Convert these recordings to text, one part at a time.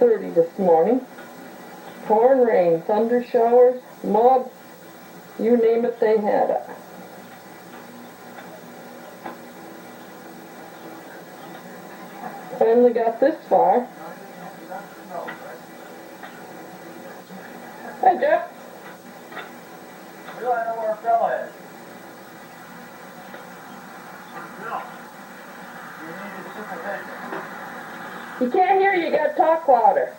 30 this morning. Pouring rain, thunder showers, mud, you name it, they had it. Finally got this far. Hey, Jeff. Bill, I know where Phil is. Bill, you need supervision. He can't hear you, you gotta talk louder.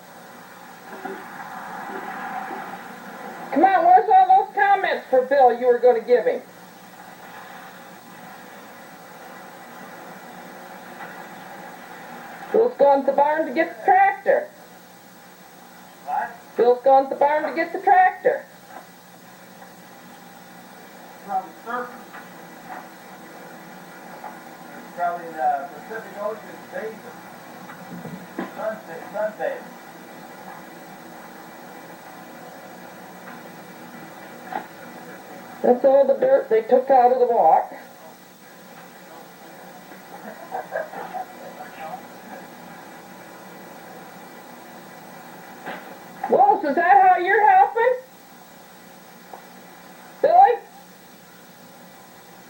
Come on, where's all those comments for Bill you were going to give him? Bill's gone to the barn to get the tractor. What? Bill's gone to the barn to get the tractor. Probably surfing. It's probably in the Pacific Ocean basin. Sunbathing. That's all the dirt they took out of the walk. Wolf, is that how you're helping? Billy?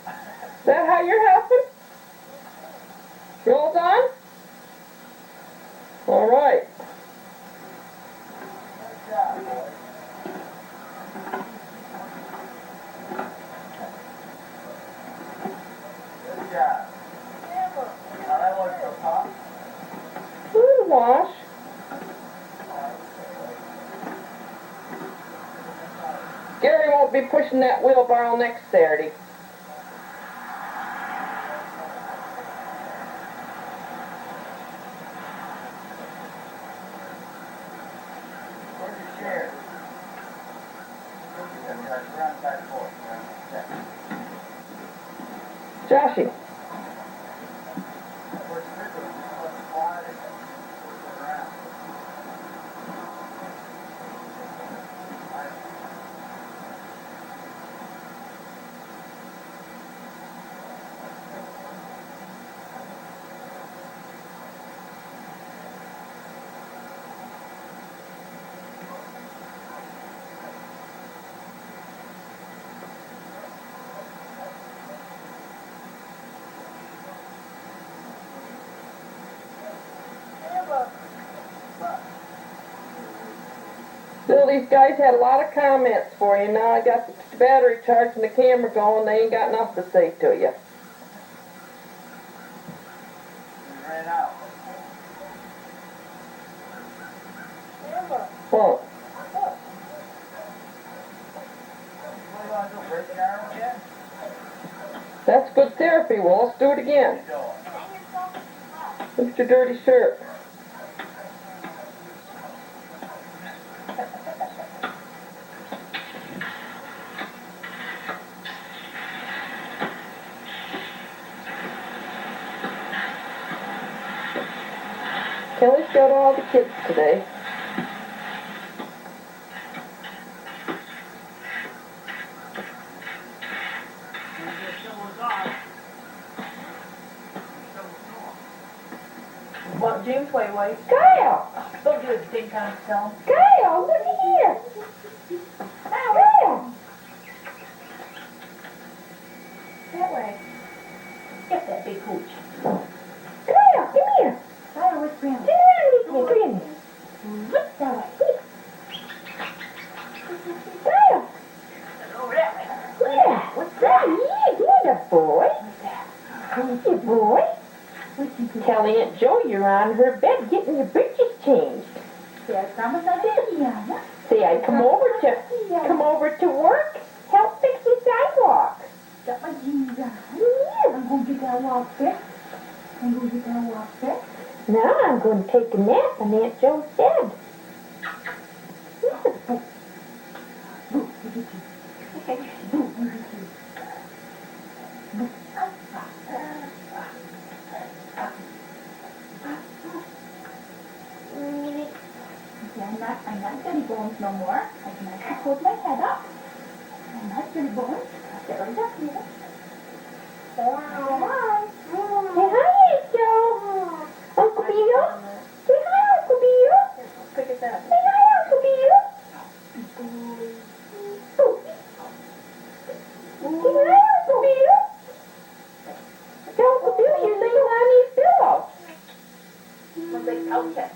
Is that how you're helping? Rolled on? All right. Good job, boy. Good job. Now that wasn't so tough. Good wash. Gary won't be pushing that wheelbarrow next Saturday. Where's your share? Around side four. Joshy. Where's the big one? What's the slide? Around. Bill, these guys had a lot of comments for you. Now I got the battery charged and the camera going. They ain't got nothing to say to you. You ran out. Well, What do you want to do? Break an arm again? that's good therapy. Well, let's do it again. What are you doing? Look at your dirty shirt. Kelly's got all the kids today. What, James, wait. Kyle! Don't do it, big time, tell him. Kyle, look at here! Kyle! That way. Get that big hooch. Kyle, come here! Kyle, where's Grandma? Sit down, little Granny. Look that way. Kyle! Over that way. Yeah! What's that? Yeah, you're the boy. Good boy. Kelly and Joe, you're on her bed getting your britches changed. Yeah, Grandma's not there, yeah. Say, I come over to work, help fix the sidewalk. Got my jeans on. Yeah. I'm going to get that walk fixed. Now I'm going to take a nap on Aunt Joe's bed. I'm not dirty bones no more. I can actually hold my head up. I'm not dirty bones. Get right up here. Hi. Say hi, Aunt Joe. Uncle Beal. Say hi, Uncle Beal. that. Say hi, Uncle Bill. Say hi, Uncle Bill. Uncle Bill, you're laying on his pillow. One big culture.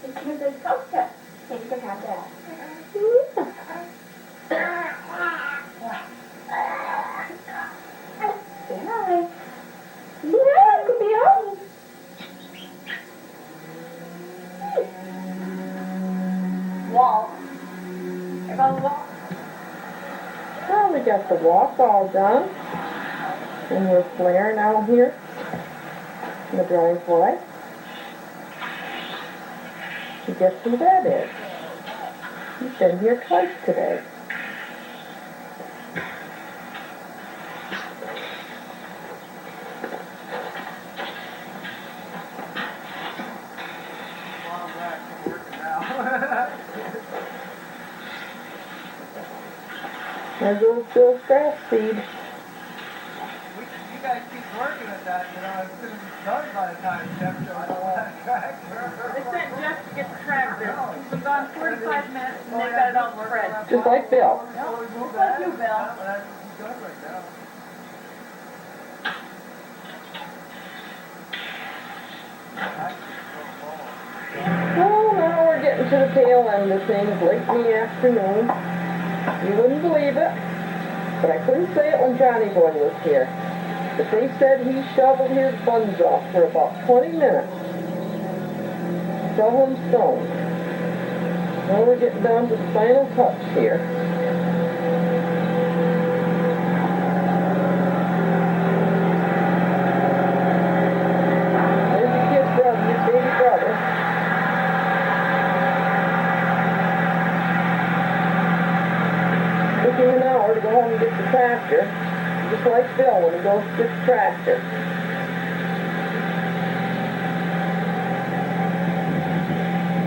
It's one big culture. And you can have that. Say hi. Say hi, Uncle Bill. Walk. Everyone walk. Well, we got the walk all done. And we're flaring out here in the driveway. And guess who that is? He's been here twice today. Well, I'm glad it's working now. There goes Bill's grass seed. You guys keep working at that, you know, it's gonna be done by the time Jeff shows up on that tractor. They sent Jeff to get the tractor. He's been gone 45 minutes and they got it all spread. Just like Bill. Well, we moved Just like ahead. you, Bill. That's what he's doing right now. Well, now we're getting to the tail end of things, late in the afternoon. You wouldn't believe it, but I couldn't say it when Johnny Boy was here. But they said he shoveled his buns off for about 20 minutes. Shoveling stone. Now we're getting down to the final touch here. There's your kid brother, your baby brother. Took him an hour to go home and get the tractor, just like Bill when he goes to get the tractor.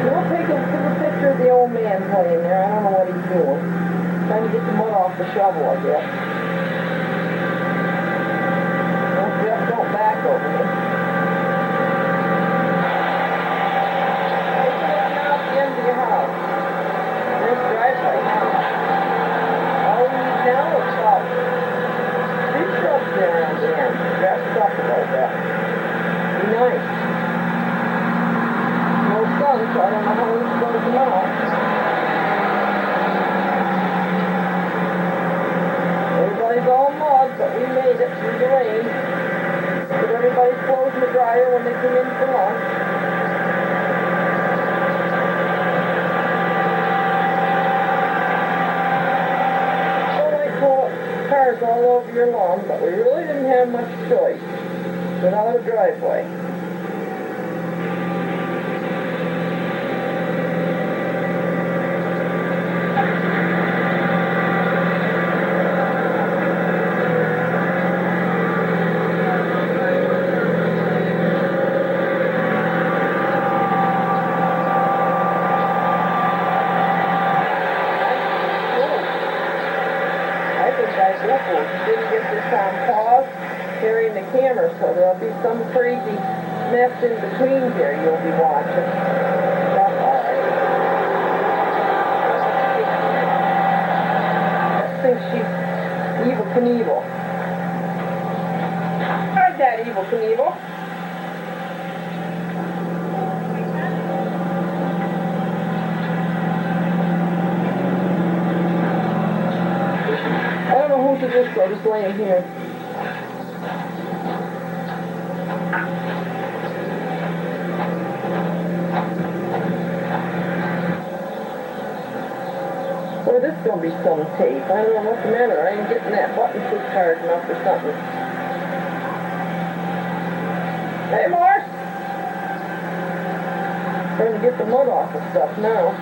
Now take a picture of the old man playing there. I don't know what he's doing. Trying to get the mud off the shovel, I guess. Well, Jeff, don't back over me. Take a look now at the end of your house. There's the driveway. All we need now is about 3 shrubs there around the end. Dressed up a little bit. Be nice. No sun, so I don't know how this is going to come out. Everybody's all mud, but we made it through the rain. But everybody's clothes in the dryer when they come in for lunch. Don't like pulling cars all over your lawn, but we really didn't have much choice without a driveway. I think I didn't get this on pause carrying the camera, so there'll be some crazy mess in between here you'll be watching. That's all right. I think she's Evil Knievel. Alright, that Evil Knievel. I don't know who to just go, just laying here. Boy, this is gonna be some tape. I don't know what's the matter. I ain't getting that button pushed hard enough or something. Hey, Morse! Trying to get the mud off of stuff now.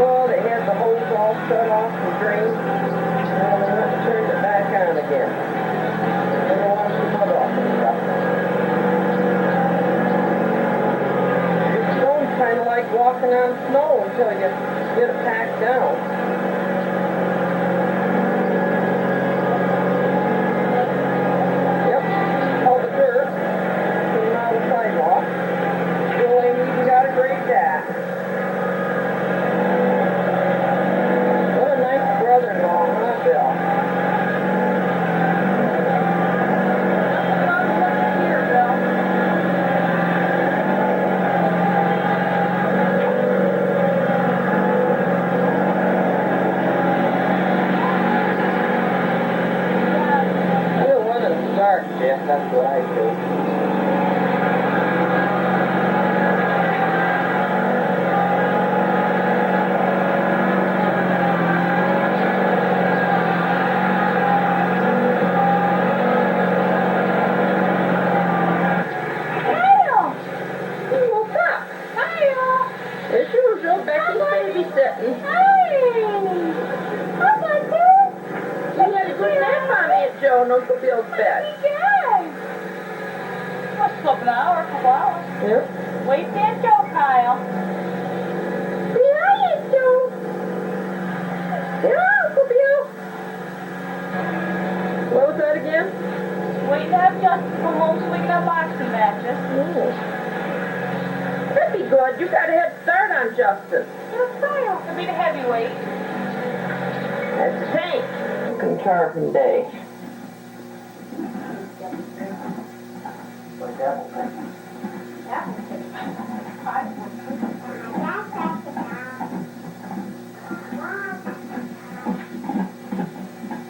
Oh, they had the hose all shut off and drained. Well, they went and turned it back on again. They don't want the mud off and stuff. The stone's kind of like walking on snow until you get it packed down. on Uncle Bill's bed. Yay! What's up, an hour, a couple hours? Yep. Wait there, Joe, Kyle. Behind you. Yeah, Uncle Bill. What was that again? Waiting to have Justin come home so we can have boxing matches. Oh. That'd be good. You got a head start on Justin. Yes, Kyle. It'll be the heavyweight. That's Hank. Contarvin Day. Like apple pie.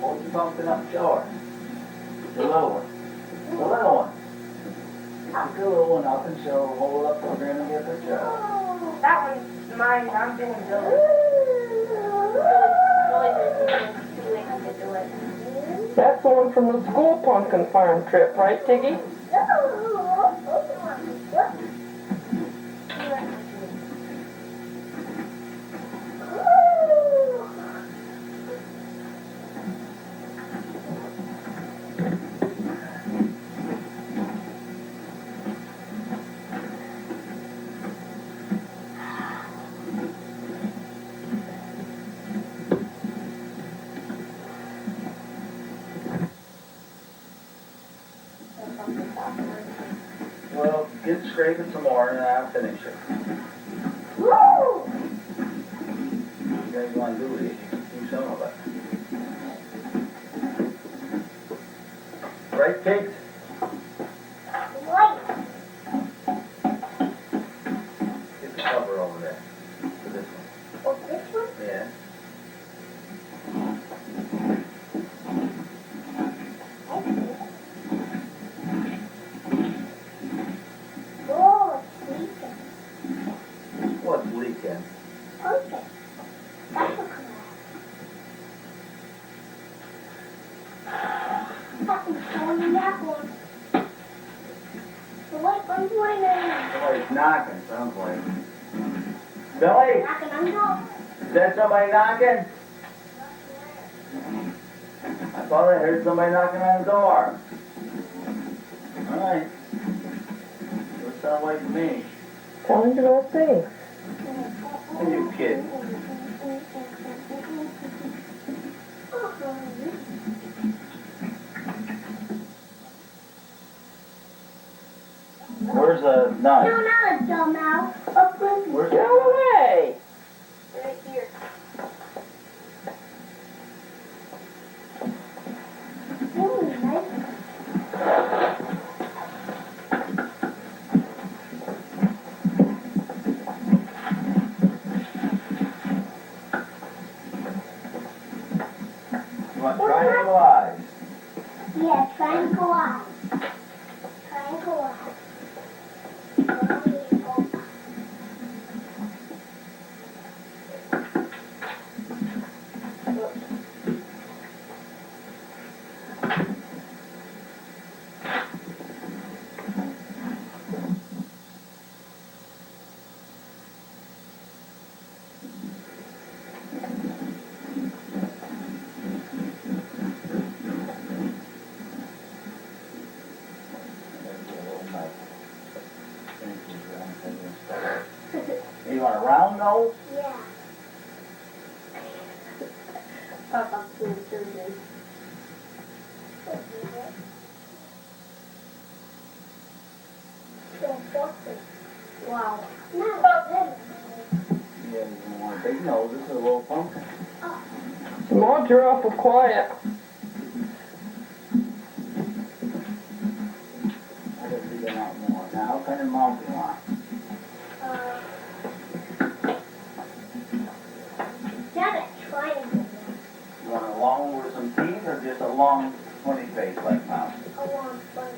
What you bumping up short? The little one. The little one. Pick the little one up and she'll hold up for him and get the job. That one's mine. I'm doing Billy. Billy's too lazy to do it. That's the one from the school pumpkin farm trip, right, Tiggy? Well, get scraping some more and I'll finish it. You guys want to do this, you can do some of it. Right, pigs? Get the cover over there for this one. Oh, this one? Yeah. Oh, it's leaking. What's leaking? Okay. That's a crap. Fucking showing me that one. The white one's winning. Somebody's knocking, sounds like. Billy, Knocking on the door. is that somebody knocking? I thought I heard somebody knocking on the door. Alright. Doesn't sound like me. Tell him to go sing. Are you kidding? Where's the No, knife? not a dumbass. Up with me. Where's Get the away. Right here. Ooh, nice. You want triangle eyes? Yeah, triangle eye. Triangle eye. Hey, you want a round nose? Yeah. Papa, please do this. Wow. No. Yeah, you want a big nose. This is a little pumpkin. Small giraffe will quiet. I gotta dig it out more. Now, what kind of mouth do you want? Got a triangle. You want a long with some teeth or just a long, funny face like mouth? I want fun.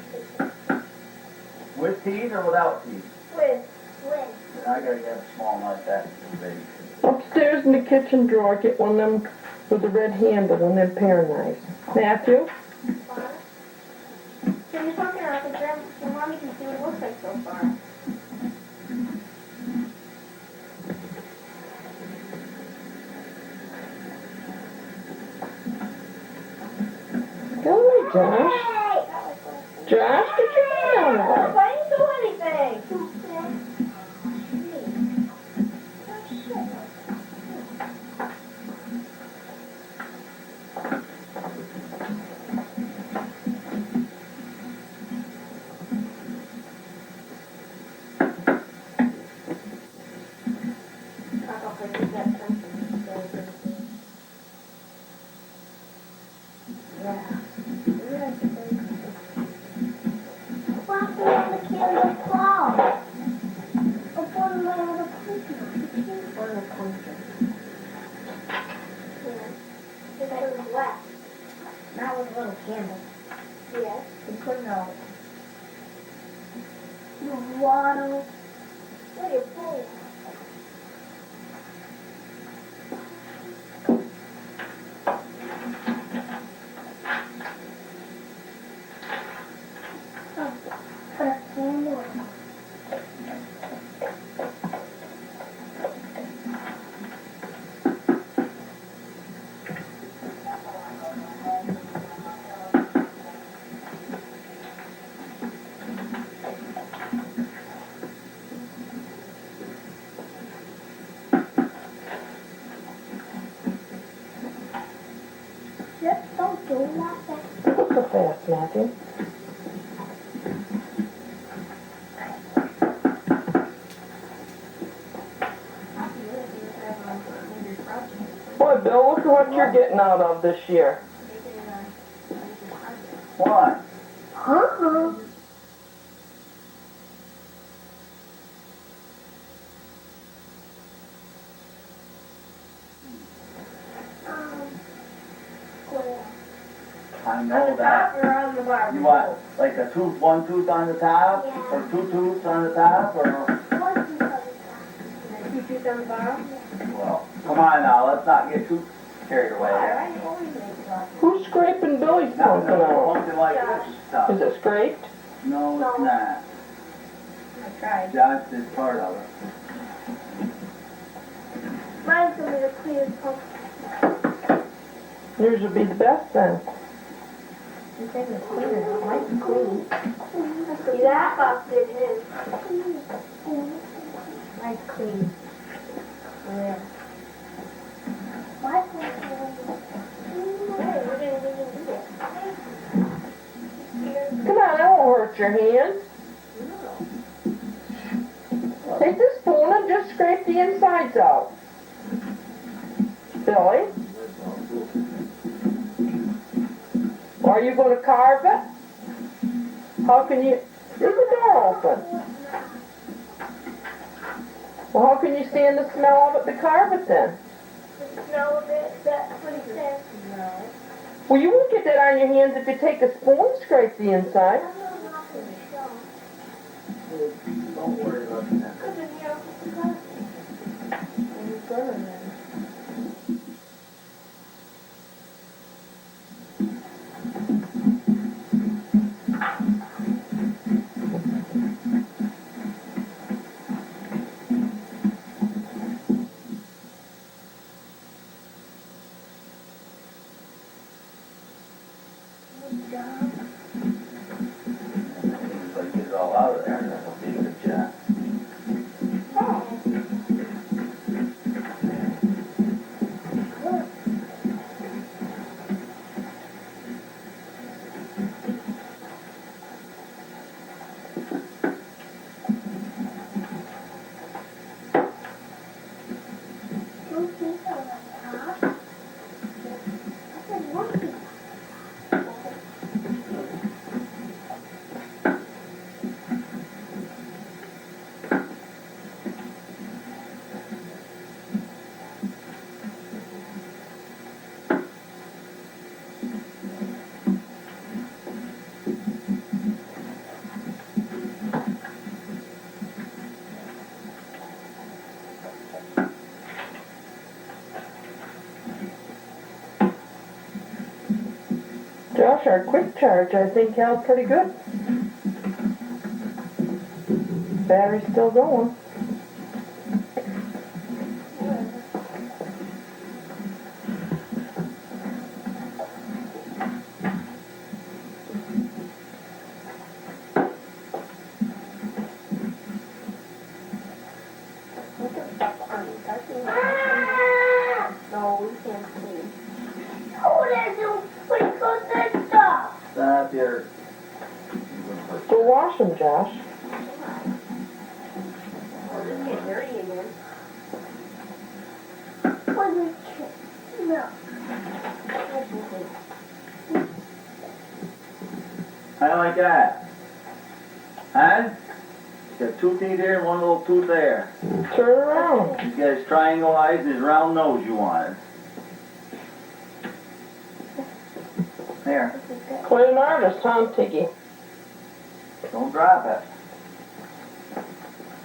With teeth or without teeth? With. Then I gotta get a small like that for the baby. Upstairs in the kitchen drawer, get one of them with the red handle, one of them pair knives. Matthew? So you're talking about the grandma, your mommy can see what it looks like so far. Go away, Josh. Hey! Josh, get your hand out of Oh, there. I didn't do anything. That was a little candle. Yes. You put no. Waddle. What are you pulling? Put a candle. Just don't do nothing. Look so fast, Matthew. Boy, Bill, look at what you're getting out of this year. What? Uh-huh. Square. I know that. Or on the bar. You want like a tooth, one tooth on the top, Yeah. or two tooths on the top, or One tooth on the top. You choose on the bar? well, come on now, let's not get too carried away. I always make one. Who's scraping Billy's Not pumpkin out? something like this stuff. Is it scraped? No, it's not. I tried. Josh is part of it. Mine's gonna be the cleanest pumpkin. Yours would be the best then. You think it's cleaner. Mine's clean. See that? Bob did his. Mine's clean. Yeah. My pumpkin. Hey, we didn't even do it. Come on, that won't hurt your hand. Take the spoon and just scrape the insides out. Billy? Are you going to carve it? How can you... Leave the door open. Well, how can you stand the smell of it to carve it then? The smell of it, that's what he said. No. Well, you won't get that on your hands if you take a spoon and scrape the inside. Don't worry about that. And you burn them. But get it all out of there, that'll be a good job. Josh, our quick charge, I think, held pretty good. Battery's still going. that? Huh? He's got 2 teeth here and 1 little tooth there. Turn around. He's got his triangle eyes and his round nose you wanted. There. Quite an artist, huh, Tiggy? Don't drop it.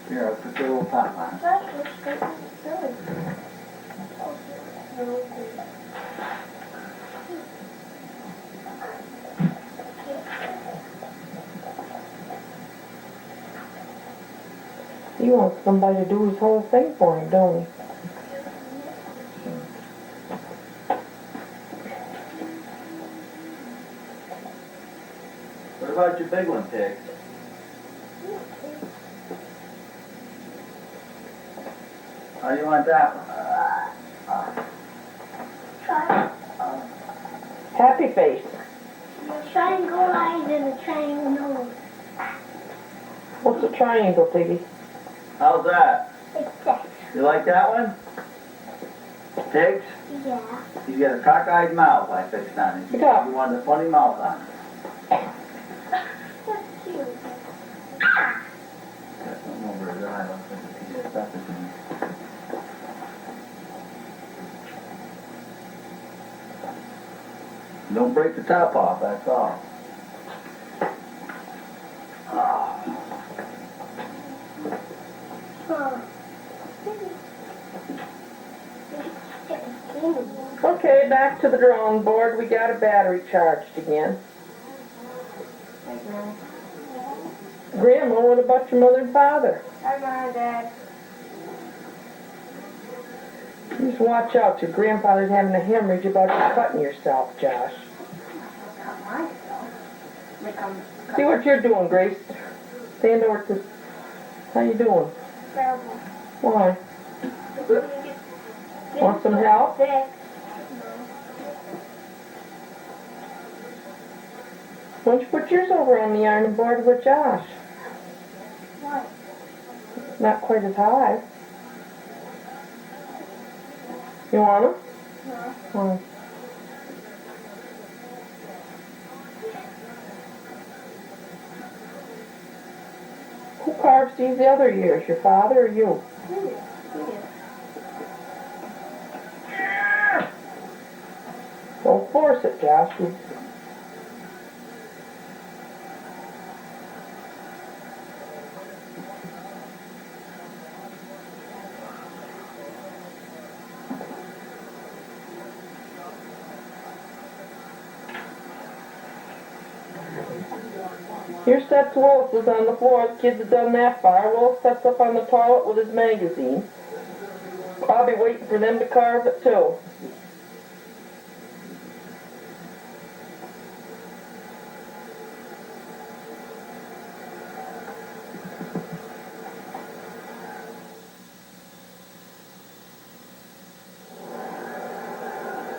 Here, I'll put your little top on. He wants somebody to do his whole thing for him, don't he? What about your big one, Pig? How do you want that one? Happy face. Triangle eyes and a triangle nose. What's a triangle, Tiggy? How's that? Like that. You like that one? Pigs? Yeah. He's got a cockeyed mouth I fixed on him. Yeah. You wanted a funny mouth on him. That's cute. Got something over his eye, looks like a piece of stuff in there. Don't break the top off, that's all. Okay, back to the drawing board. We got a battery charged again. Grandma, what about your mother and father? Hi, Mom, Dad. You just watch out. Your grandfather's having a hemorrhage about you cutting yourself, Josh. Cut myself. Like I'm See what you're doing, Grace. Stand over to... How you doing? terrible. Why? Want some help? Sick. Why don't you put yours over on the ironing board with Josh? What? Not quite as high. You want them? No. Oh. Who carves these the other years, your father or you? Don't force it, Josh. Here sets Willis is on the floor. The kids have done that far. Willis sets up on the toilet with his magazine. I'll be waiting for them to carve it too.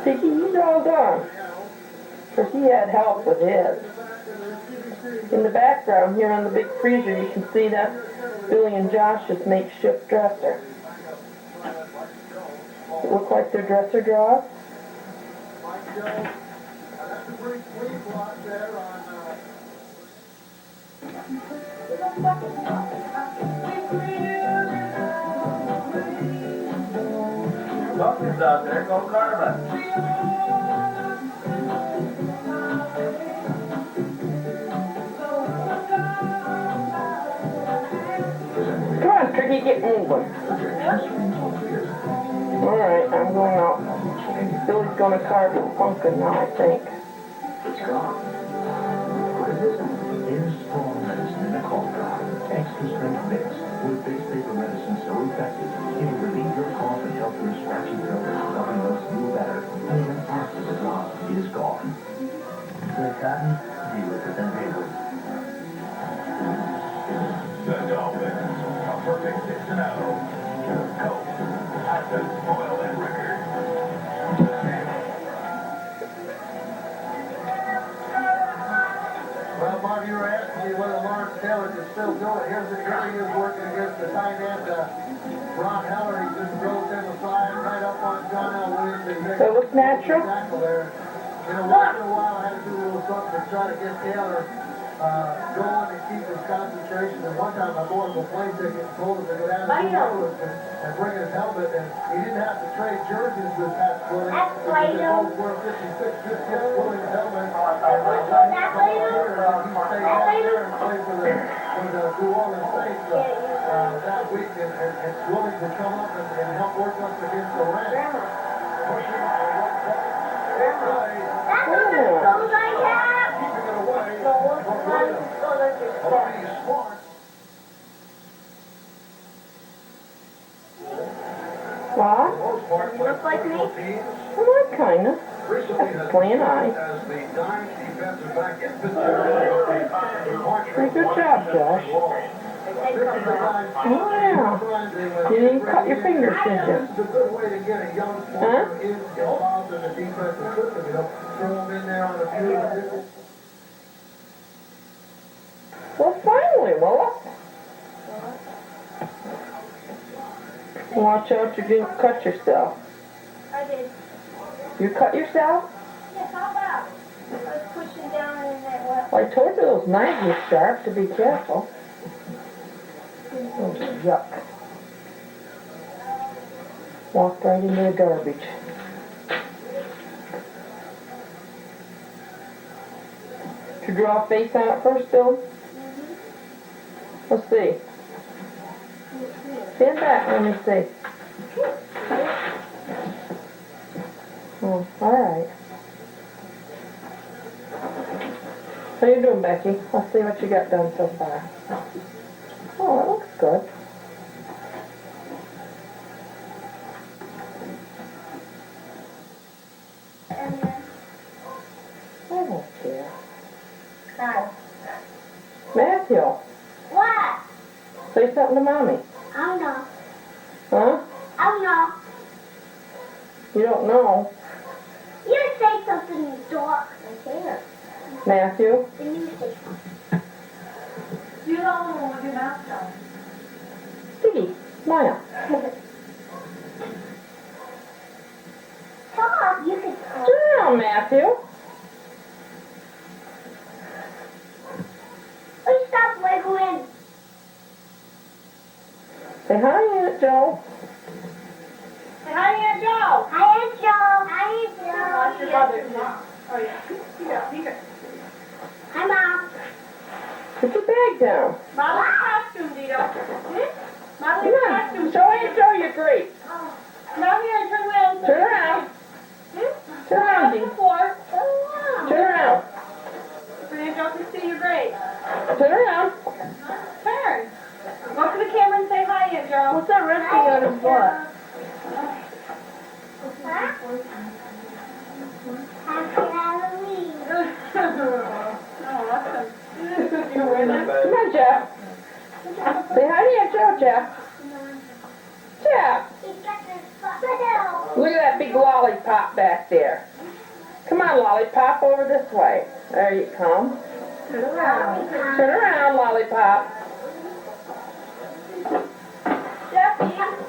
Tiki, he's all done. Because he had help with his. In the background here on the big freezer, you can see that Billy and Josh's makeshift dresser. It look like their dresser drawers? Pumpkins out there, go carve it. Come on, Tricky, get moving. Alright, I'm going out. Billy's gonna carve a pumpkin now, I think. It's gone. Here's strong medicine in a cough drop. Extra strength mix with base paper medicine so effective it will relieve your cough and help your scratchy throat. Nothing else feel better. Even after the drop is gone. Good cotton, deal with them papers. The Dolphins, a perfect 6-0. Go. At the spoil that record. Well, Bob, you were asking me whether Lawrence Taylor can still do it. Here's the guy he is working against the tight end, Ron Heller. He just drove him aside right up on John L. Williams. Does it look natural? Tackle there. You know, once in a while I had to do a little something to try to get Taylor going and keep his concentration. And one time I bought him a plane ticket and told him to go down to New Orleans and bring his helmet, and he didn't have to trade jerseys with Pat Williams. They both wore 56 Williams helmets. And when he came here, he stayed down there and played for the New Orleans Saints that week, and willing to come up and help work us against the Rams. Pushing What? You look like me? Well, kinda. That's plain eye. Pretty good job, Josh. Oh, yeah. You didn't cut your fingers, did you? It's a good way to get a young player involved in the defensive system, you know, throw them in there on a few different. Well, finally, Willa. Watch out you didn't cut yourself. I did. You cut yourself? Yeah, how about? I was pushing down in that well. Well, I told you those knives were sharp, to be careful. Oh, yuck. Walked right into the garbage. Did you draw a face on it first, Bill? Let's see. Stand back, let me see. Oh, alright. How you doing, Becky? Let's see what you got done so far. Oh, it looks good. I don't care. Now, Matthew, what? say something to Mommy. I don't know. Huh? I don't know. You don't know. You say something in the dark. I can't. Matthew? Then you say something. You don't know what your mouth does. Piggy, smile. Come on, you can talk. Turn around, Matthew. Please stop wiggling. Say hi, Aunt Joe. Say hi, Aunt Joe. Hi, Aunt Joe. Hi, Aunt Joe. Watch your mother. Oh, yeah. You go. Hi, Mom. Put your bag down. Model's costume, Dito. Model's Come on, costume. show Aunt Joe you're great. Now here, turn around. Turn around. Turn around, On Dee. the floor. Turn around. So Aunt Joe can see you great. Turn around. Turn. Go to the camera and say hi, Aunt Joe. What's that resting on his butt? Happy Halloween. Oh, awesome. You win it. Come on, Jeff. Say hi to Aunt Joe, Jeff. Jeff. He's got this foot. Look at that big lollipop back there. Come on, lollipop, over this way. There you come. Turn around. Turn around, lollipop.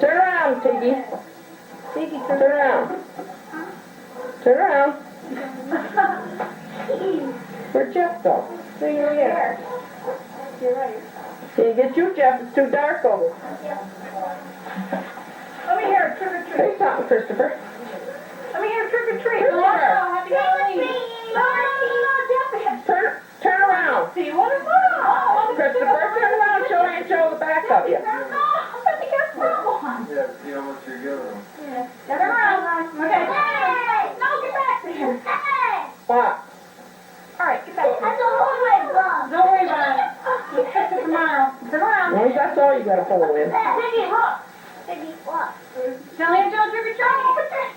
Turn around, Tiggy. Baby, Turn around. Turn around. Where'd Jeff go? Bring your hair. You're right. Can't get you, Jeff. It's too dark over. Let me hear a trick or treat. Say something, Christopher. Let me hear a trick or treat. Christopher. Happy Halloween. No, Turn around. See what is going on? Christopher, turn around. Show Aunt Joe the back of you. No, I think that's wrong. Yeah, you know what you're giving them. Turn around. Okay. No, get back there. What? All right, get back there. That's a whole way above. Don't worry about it. We'll fix it tomorrow. Turn around. Well, that's all you got to pull in. Piggy, look. Baby, what? Tell Aunt Joe trick or treat.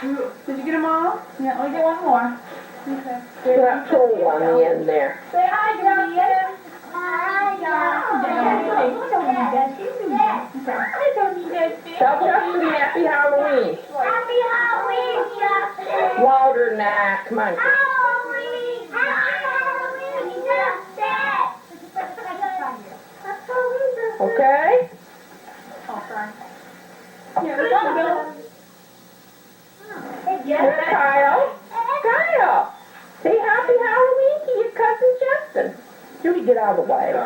Did you get them all? Yeah, let me get one more. Okay. There's that hole on the end there. Say hi, Joe. Hi, Tell Justin Happy Halloween. Happy Halloween, Justin. Louder than that. Come on. Halloween. Happy Halloween, Justin. Okay? Oh, sorry. Here, Kyle. Kyle. Say hi you get out of the way. Here's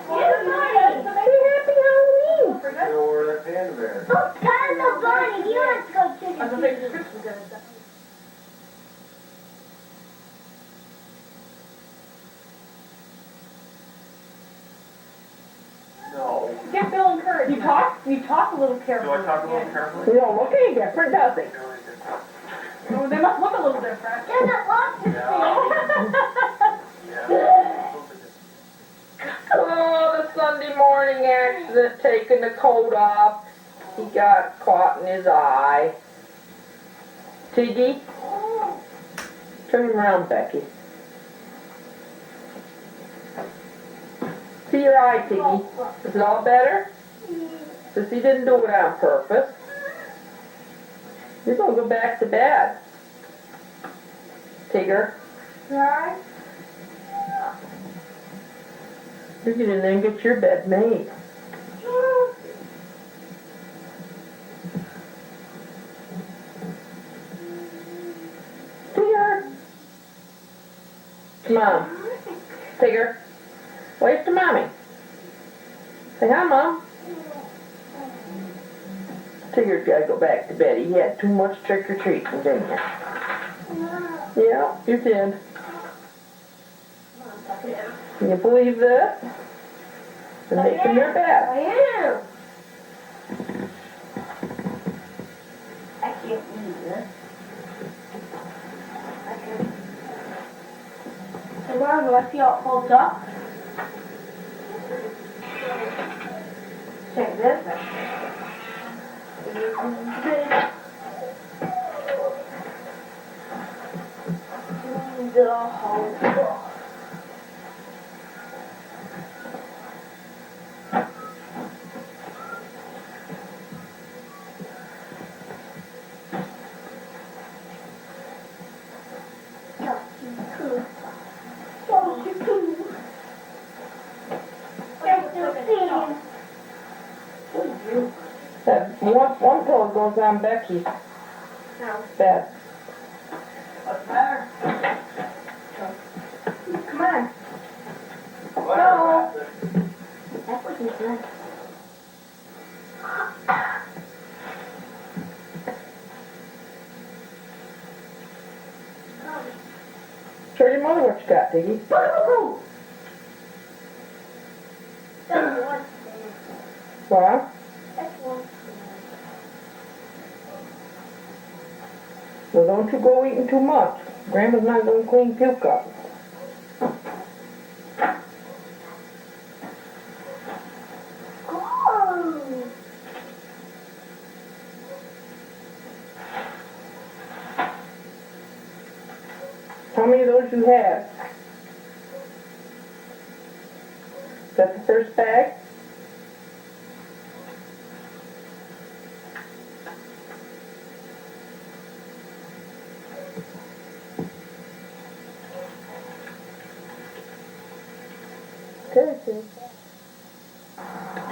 Barney. Say Happy Halloween. You know where that panda bear is? Oh, Grandma Barney, you want to go to I was the gonna say, Chris was gonna say. No. Give Bill encouragement. You talk a little carefully. Do I talk a little carefully? You don't look any different, does he? Oh, they must look a little different. There's a lot to Oh, the Sunday morning accident, taking the coat off. He got caught in his eye. Tiggy, turn him around, Becky. See your eye, Tiggy. Is it all better? Because he didn't do it on purpose. You're gonna go back to bed. Tigger. Right? You get in there and get your bed made. Tigger. Come on. Tigger. Wave to Mommy. Say hi, Mom. Tigger's gotta go back to bed. He had too much trick-or-treating, didn't you? Yeah, you did. Can you believe this? They're making their bed. I am. I can't believe this. Tomorrow, let's see how it folds up. Check this out. The whole book. That one pillow goes on Becky's bed. What's the matter? Come on. No. That's what he said. Show your mother what you got, Tiggy. Boo! That's one. What? That's one. Well, don't you go eating too much. Grandma's not gonna clean puke up. Oh. How many of those you have? Is that the first bag? Good.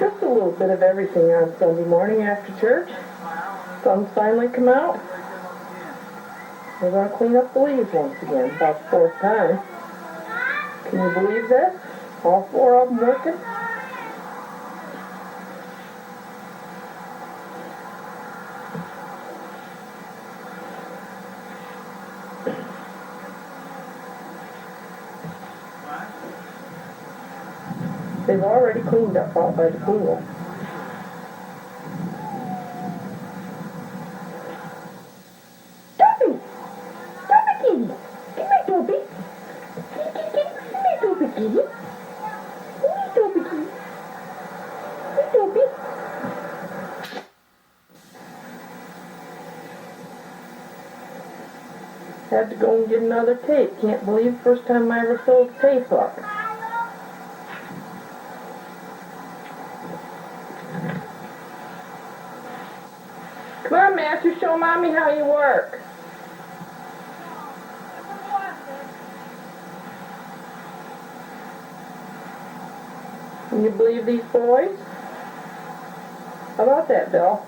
Just a little bit of everything on Sunday morning after church. Sun's finally come out. We're going to clean up the leaves once again, about the fourth time. Can you believe this? All four of them working? They've already cleaned up out by the pool. Dopey! Dopey kitty! Come here, Dopey! Come here, Dopey kitty! Come here, Dopey kitty! Hey, Dopey! Had to go and get another tape. Can't believe the first time I ever sewed tape up. Come on, Master, show Mommy how you work. Can you believe these boys? How about that, Bill?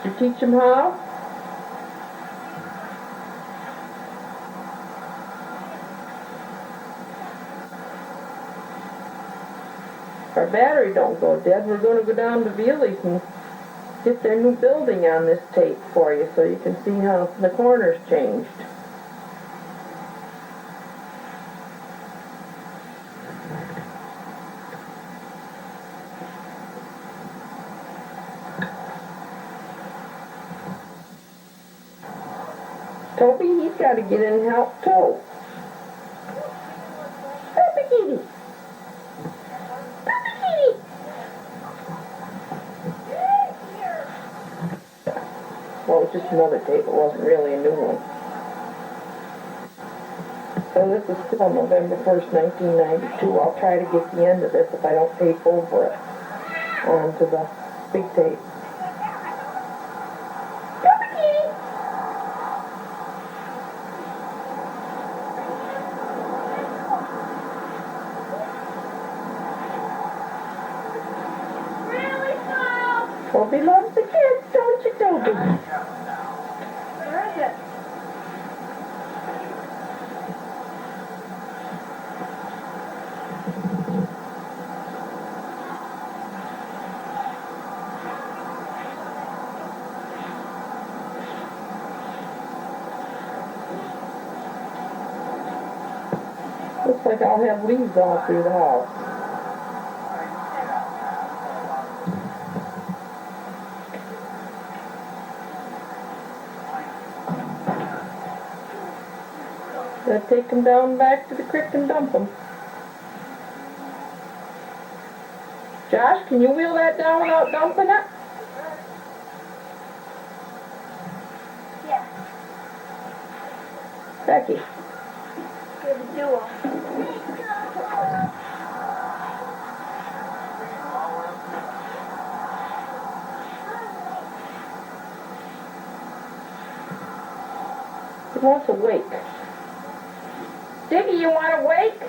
Did you teach them how? our battery don't go dead, we're gonna go down to Veely's and get their new building on this tape for you so you can see how the corners changed. Toby, he's got to get in and help too. Toby kitty. Toby kitty. Well, it was just another tape. It wasn't really a new one. So this is still November 1st, 1992. I'll try to get the end of this if I don't tape over it onto the big tape. Toby kitty. Toby loves the kids, don't you, Toby? Where is it? Looks like I'll have leaves all through the house. Gotta take them down back to the creek and dump them. Josh, can you wheel that down without dumping it? Yeah. Becky. Here's a duo. He wants a wake. Diggy, you want a wake?